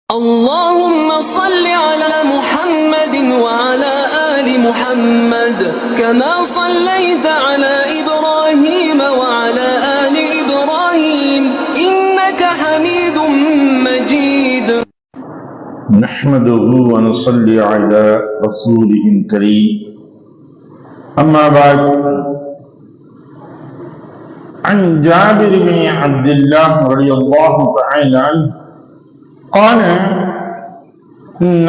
اللهم صل على محمد وعلى آل محمد كما صليت على إبراهيم وعلى آل إبراهيم إنك حميد مجيد. نحمده ونصلي على رسوله الكريم. أما بعد، عن جابر بن عبد الله رضي الله تعالى عنه قال: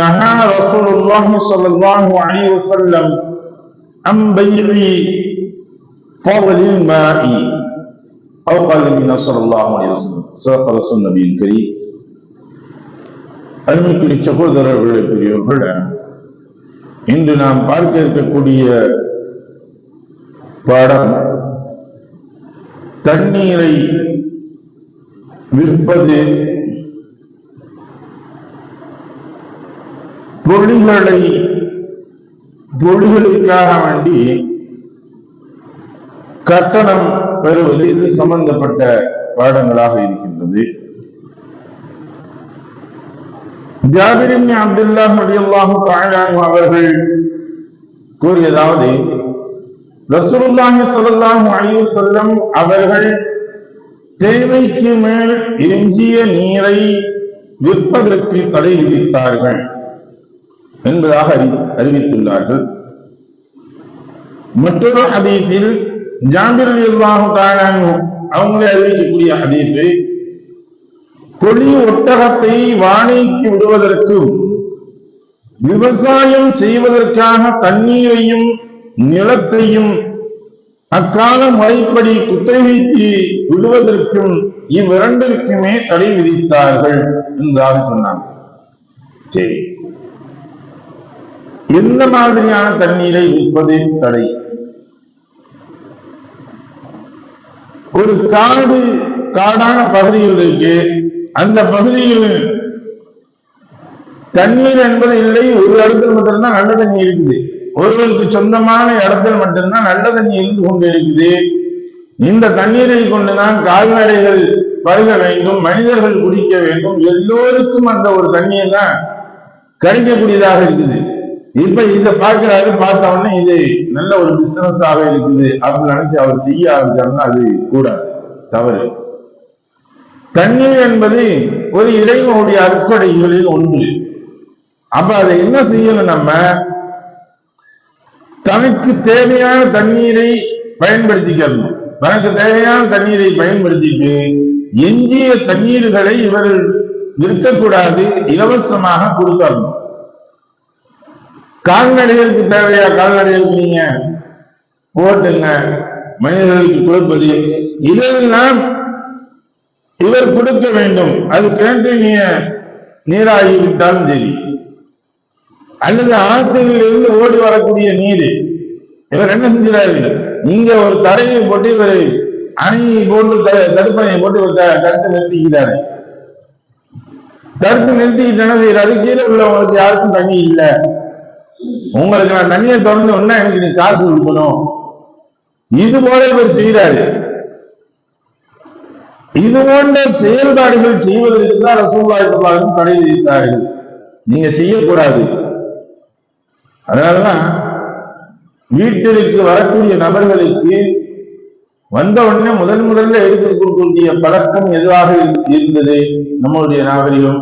نهى رسول الله صلى الله عليه وسلم عن بيع فضل الماء أو قال النبي صلى الله عليه وسلم. صدق رسول النبي الكريم. அருமைக்குரிய சகோதரர்களே, பெரியவர்களே, இன்று நாம் பார்க்க இருக்கக்கூடிய பாடம் தண்ணீரை விற்பது, பொருள்களுக்காக வேண்டி கட்டணம் பெறுவது, இது சம்பந்தப்பட்ட பாடங்களாக இருக்கின்றது. ஜாபிர் இப்னு அப்துல்லாஹ் ரலியல்லாஹு தஆலா அன்ஹு அவர்கள் கூறியதாவது, ரசூலுல்லாஹி ஸல்லல்லாஹு அலைஹி வஸல்லம் அவர்கள் தேவைக்கு மேல் எஞ்சிய நீரை விற்பதற்கு தடை விதித்தார்கள் என்பதாக அறிவித்துள்ளார்கள். மற்றொரு ஹதீஸில் ஜாபிர் ரலியல்லாஹு தஆலா அன்ஹு அவங்களே அறிவிக்கக்கூடிய ஹதீஸ், கொடி ஒட்டகத்தை வாடகைக்கு விடுவதற்கும் விவசாயம் செய்வதற்காக தண்ணீரையும் நிலத்தையும் அக்கால முறைப்படி குத்தகைக்கு விடுவதற்கும் இவ்விரண்டிற்குமே தடை விதித்தார்கள் என்றாக சொன்னாங்க. சரி, எந்த மாதிரியான தண்ணீரை விற்பது தடை? ஒரு காடான பகுதியில் இருக்கு, அந்த பகுதியில் தண்ணீர் என்பது இல்லை, ஒரு இடத்துல மட்டும்தான் நல்ல தண்ணி இருக்குது, ஒருவருக்கு சொந்தமான இடத்தில் மட்டும்தான் நல்ல தண்ணி இருந்து கொண்டு இருக்குது. இந்த தண்ணீரை கொண்டுதான் கால்நடைகள் பருக வேண்டும், மனிதர்கள் குடிக்க வேண்டும், எல்லோருக்கும் அந்த ஒரு தண்ணியை தான் கிடைக்கக்கூடியதாக இருக்குது. இப்ப இதை பார்க்கிறாரு, பார்த்த உடனே இது நல்ல ஒரு பிசினஸ் ஆக இருக்குது அப்படின்னு நினைச்சு அவர் செய்ய ஆரம்பிச்சாருன்னா அது கூடாது, தவறு. தண்ணீர் என்பது ஒரு இறைவனுடைய அற்கொடைகளில் ஒன்று. அப்ப அதை என்ன செய்யணும்? நம்ம தனக்கு தேவையான தண்ணீரை பயன்படுத்திக்கணும். தனக்கு தேவையான தண்ணீரை பயன்படுத்திட்டு எஞ்சிய தண்ணீர்களை இவர்கள் விற்கக்கூடாது, இலவசமாக கொடுக்கணும். கால்நடைகளுக்கு தேவையா? கால்நடைகளுக்கு நீங்க போட்டுங்க, மனிதர்களுக்கு கொடுப்பது இதெல்லாம் இவர் கொடுக்க வேண்டும். அது கிணற்று நீராகிவிட்டாலும் சரி, அல்லது ஆற்றில் இருந்து ஓடி வரக்கூடிய நீர், இவர் என்ன செஞ்சாரு? இங்க ஒரு தரையை போட்டு இவர் அணையை போட்டு தடுப்பணையை போட்டு தடுத்து நிறுத்திக்கிறாரு. தடுத்து நிறுத்திக்கிட்டு என்ன செய்யறாரு? கீழே உள்ளவங்களுக்கு யாருக்கும் தண்ணி இல்லை, உங்களுக்கு நான் தண்ணியை திறந்து ஒன்னா எனக்கு நீ காசு கொடுக்கணும், இது போல இவர் செய்யறாரு. இது போன்ற செயல்பாடுகள் செய்வதற்கு தான் ரசூலுல்லாஹி ஸல்லல்லாஹு அலைஹி வஸல்லம் தடை விதித்தார்கள். நீங்க செய்யக்கூடாது. அதனாலதான் வீட்டிற்கு வரக்கூடிய நபர்களுக்கு வந்த உடனே முதல்ல எடுத்து கொடுக்கக்கூடிய பழக்கம் எதுவாக இருந்தது? நம்மளுடைய நாகரிகம்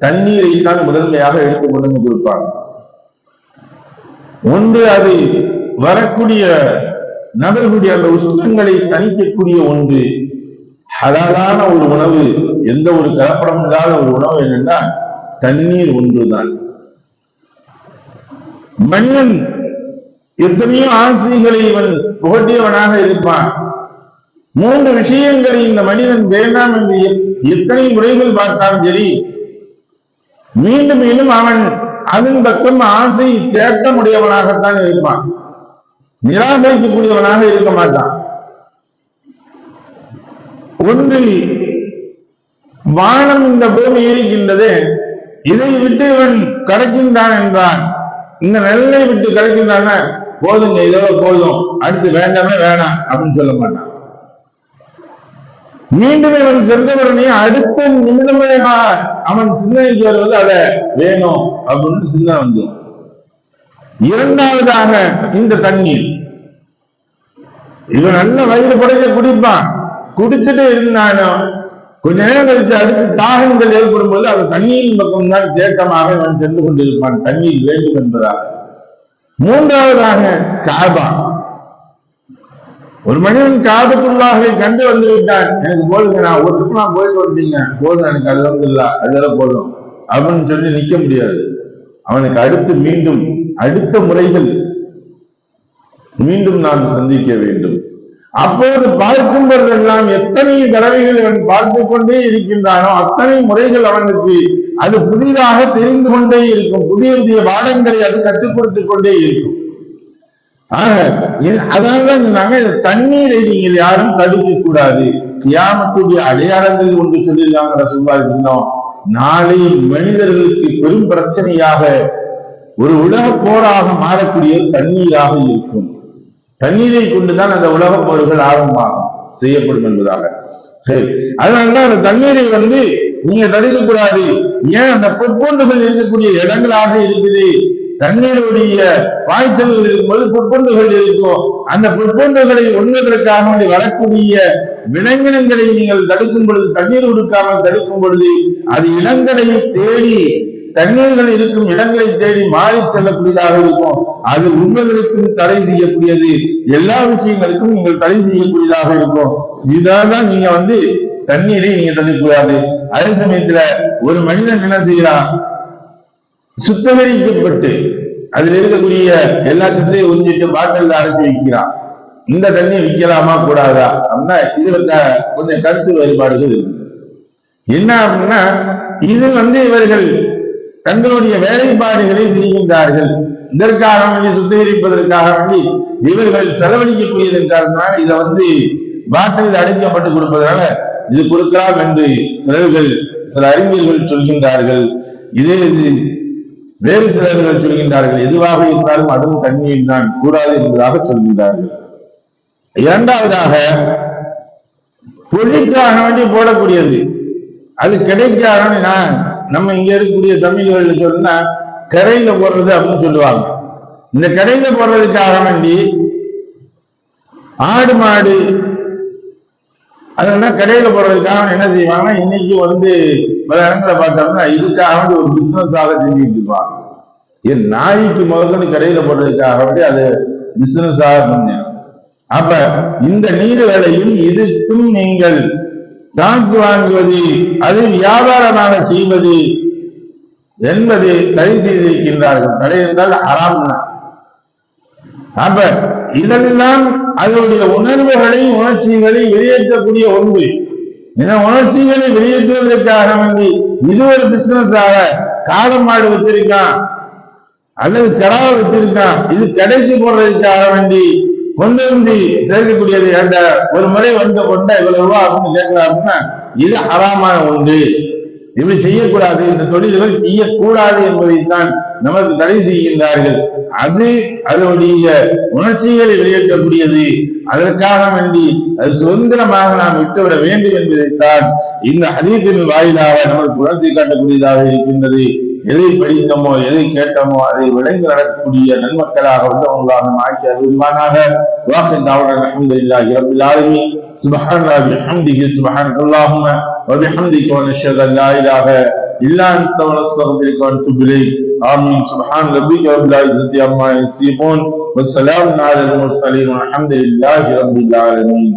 தண்ணீரை தான் முதன்மையாக எடுத்து கொண்டு கொடுப்பாங்க. ஒன்று, அது வரக்கூடிய நபர்களுடைய அந்த உஷ்ணங்களை தணிக்கக்கூடிய ஒன்று. ஹலாலான ஒரு உணவு, எந்த ஒரு கலப்படம் இல்லாத ஒரு உணவு என்னன்னா தண்ணீர் ஒன்றுதான். மனிதன் எத்தனையோ ஆசைகளை இவன் புகட்டியவனாக இருப்பான். 3 விஷயங்களை இந்த மனிதன் வேண்டாம் என்று எத்தனை முறைகள் பார்த்தாலும் சரி, மீண்டும் மீண்டும் அவன் அதன் பக்கம் ஆசை தேட்ட முடியவனாகத்தான் இருப்பான், நிராகரிக்கக்கூடியவனாக இருக்க மாட்டான். ஒன்று, வானம் இந்த பூமி இருக்கின்றது, இதை விட்டு இவன் கிடைக்கின்றான் என்றான், இந்த நெல்லை விட்டு கிடைக்கின்றான போதுங்க, இதோட போதும், அடுத்து வேண்டாமே வேணாம் அப்படின்னு சொல்ல மாட்டான். மீண்டும் அவன் சென்றவரனே அடுத்த நிமிடமாக அவன் சிந்தனைக்கு வருவது அதை வேணும் அப்படின்னு சிந்தனை வந்து. இரண்டாவதாக இந்த தண்ணீர், இவன் நல்ல வயிறு படைக்க குடிப்பான், குடிச்சுட்டு இருந்தாலும் கொஞ்ச நேரம் கழிச்சு அடுத்து தாகங்கள் ஏற்படும் போது அந்த தண்ணீரின் பக்கம் தான் தேக்கமாக அவன் சென்று கொண்டிருப்பான், தண்ணீர் வேண்டும் என்பதாக. மூன்றாவதாக காபா, ஒரு மனிதன் காபத்துல்லாஹை கண்டு வந்து விட்டான், எனக்கு போதுங்க, நான் ஒரு ட்ரிப் போயிட்டு வந்தீங்க போதும், எனக்கு அது வந்து இல்ல அதெல்லாம் போதும் அப்படின்னு சொல்லி நிக்க முடியாது. அவனுக்கு அடுத்து மீண்டும் அடுத்த முறைகள் மீண்டும் நாம் சந்திக்க வேண்டும். அப்போது பார்க்கும் போதெல்லாம் எத்தனை தடவைகள் அவன் பார்த்து கொண்டே இருக்கின்றானோ அத்தனை முறைகள் அவனுக்கு அது புதிதாக தெரிந்து கொண்டே இருக்கும், புதிய புதிய பாடங்களை அது கற்றுக் கொடுத்துக் கொண்டே இருக்கும். அதனாலதான் சொன்னாங்க, தண்ணீரை நீங்கள் யாரும் தடுக்க கூடாது. கியாமத்துடைய அடையாளங்கள் ஒன்று சொல்லியிருக்காங்க ரசூலுல்லாஹ். நாளை மனிதர்களுக்கு பெரும் பிரச்சனையாக ஒரு உலக போராக மாறக்கூடிய தண்ணீராக இருக்கும். தண்ணீரை கொண்டுதான் அந்த உலக போர்கள் ஆரம்பமாகும் செய்யப்படும் என்பதாக. அதனாலதான் அந்த தண்ணீரை நீங்க தடுக்க கூடாது. ஏன் அந்த பொற்பொண்டுகள் இருக்கக்கூடிய இடங்களாக இருக்குது, தண்ணீருடைய பாய்ச்சல்கள் இருக்கும்போது பொற்பொண்டுகள் இருக்கும். அந்த பொற்பொண்டுகளை உண்ணுவதற்காக வரக்கூடிய விலங்கினங்களை நீங்கள் தடுக்கும் பொழுது, தண்ணீர் கொடுக்காமல் தடுக்கும் பொழுது அது இடங்களை தேடி, தண்ணீர்கள் இருக்கும் இடங்களை தேடி மாறி செல்லக்கூடியதாக இருக்கும். அது உண்மைகளுக்கும் தடை செய்யக்கூடியது, எல்லா விஷயங்களுக்கும் நீங்கள் தடை செய்யக்கூடியதாக இருக்கும். இதான் நீங்க தண்ணீரை நீங்க தடுக்கக்கூடாது. அதே சமயத்துல ஒரு மனிதன் என்ன செய்யறான், சுத்திகரிக்கப்பட்டு அதுல இருக்கக்கூடிய எல்லா சத்தையும் உறிஞ்சிட்டு பாட்டில் அடைச்சி வைக்கிறான். இந்த தண்ணி விற்கலாமா கூடாதா அப்படின்னா இதுல கொஞ்சம் கருத்து வேறுபாடுகள் இருக்கு. என்ன அப்படின்னா, இது இவர்கள் தங்களுடைய வேலைப்பாடுகளை செய்கின்றார்கள், இதற்காக வேண்டி சுத்திகரிப்பதற்காக வேண்டி இவர்கள் செலவழிக்கக்கூடியதன் காரணத்தினால இதை பாட்டில் அடைக்கப்பட்டு கொடுப்பதனால இது கொடுக்கலாம் என்று சில அறிஞர்கள் சொல்கின்றார்கள். இதே வேறு சிலர்கள் சொல்கின்றார்கள் எதுவாக இருந்தாலும் அதுவும் தண்ணீர் தான் கூடாது என்பதாக சொல்கின்றார்கள். இரண்டாவதாக பொருளுக்காக வேண்டி போடக்கூடியது, அது கிடைக்காக நம்ம இங்க இருக்கக்கூடிய தமிழ்கள் சொன்னா கரையில போடுறது அப்படின்னு சொல்லுவாங்க. இந்த கரையில போடுறதுக்காக வேண்டி ஆடு மாடு அதெல்லாம் கடையில போடுறதுக்காக என்ன செய்வாங்கன்னா, இன்னைக்கு பல இடங்களை பார்த்தோம்னா இதுக்காக வேண்டி ஒரு பிசினஸாக செஞ்சுட்டு இருப்பாங்க. என் நாய்க்கு முதல்ல கடையில போடுறதுக்காக வேண்டி அது பிசினஸாக பண்ணேன். அப்ப இந்த நீர் வேலையும் இதுக்கும் நீங்கள் காசு வாங்குவது, அதை வியாபாரமாக செய்வது என்பது தடை செய்திருக்கின்றார்கள். தடை என்றால் ஹராம் தான். அப்ப இதெல்லாம் அதனுடைய உணர்வுகளை உணர்ச்சிகளை வெளியேற்றக்கூடிய ஒன்று. இந்த உணர்ச்சிகளை வெளியேற்றுவதற்காக வேண்டி இது ஒரு பிசினஸாக காலம் மாடு வச்சிருக்கான் அல்லது கடாவை வச்சிருக்கான், இது கடைசி போடுறதுக்காக வேண்டி கொண்டு சேர்க்கக்கூடியது. என்ற ஒரு முறை கொண்ட இவ்வளவு ரூபா அப்படின்னு கேட்கிறாருன்னா இது ஹராமான ஒன்று, இப்படி செய்யக்கூடாது, இந்த தொழில்கள் செய்யக்கூடாது என்பதைத்தான் நமக்கு தடை செய்கின்றார்கள். அது அதனுடைய உணர்ச்சிகளை வெளியேற்றக்கூடியது, அதற்காக வேண்டி அது சுதந்திரமாக நாம் விட்டுவிட வேண்டும் என்பதைத்தான் இந்த ஹதீஸின் வாயிலாக நமக்கு உணர்த்தி காட்டக்கூடியதாக இருக்கின்றது. எதை படித்தோமோ எதை கேட்டோமோ அதை விளைந்து நடக்கக்கூடிய நன்மக்களாக உள்ளவங்களாக ஆக்கி அருள்வானாக. வாஹித் தாவூத் அல்ஹம்துலில்லாஹி ரப்பில் ஆலமீன். சுப்ஹானல்லாஹி வபிஹம்திஹி சுப்ஹானல்லாஹும்ம வபிஹம்திக வ நஷ்ஹது அன் லா இலாஹ இல்லா அன்த வ நஸ்தக்ஃபிருக வ நதுபு இலைக். ஆமீன். சுப்ஹான ரப்பிக ரப்பில் இஸ்ஸத்தி அம்மா யசிஃபூன் வ ஸலாமுன் அலல் முர்ஸலீன் வல்ஹம்துலில்லாஹி ரப்பில் ஆலமீன்.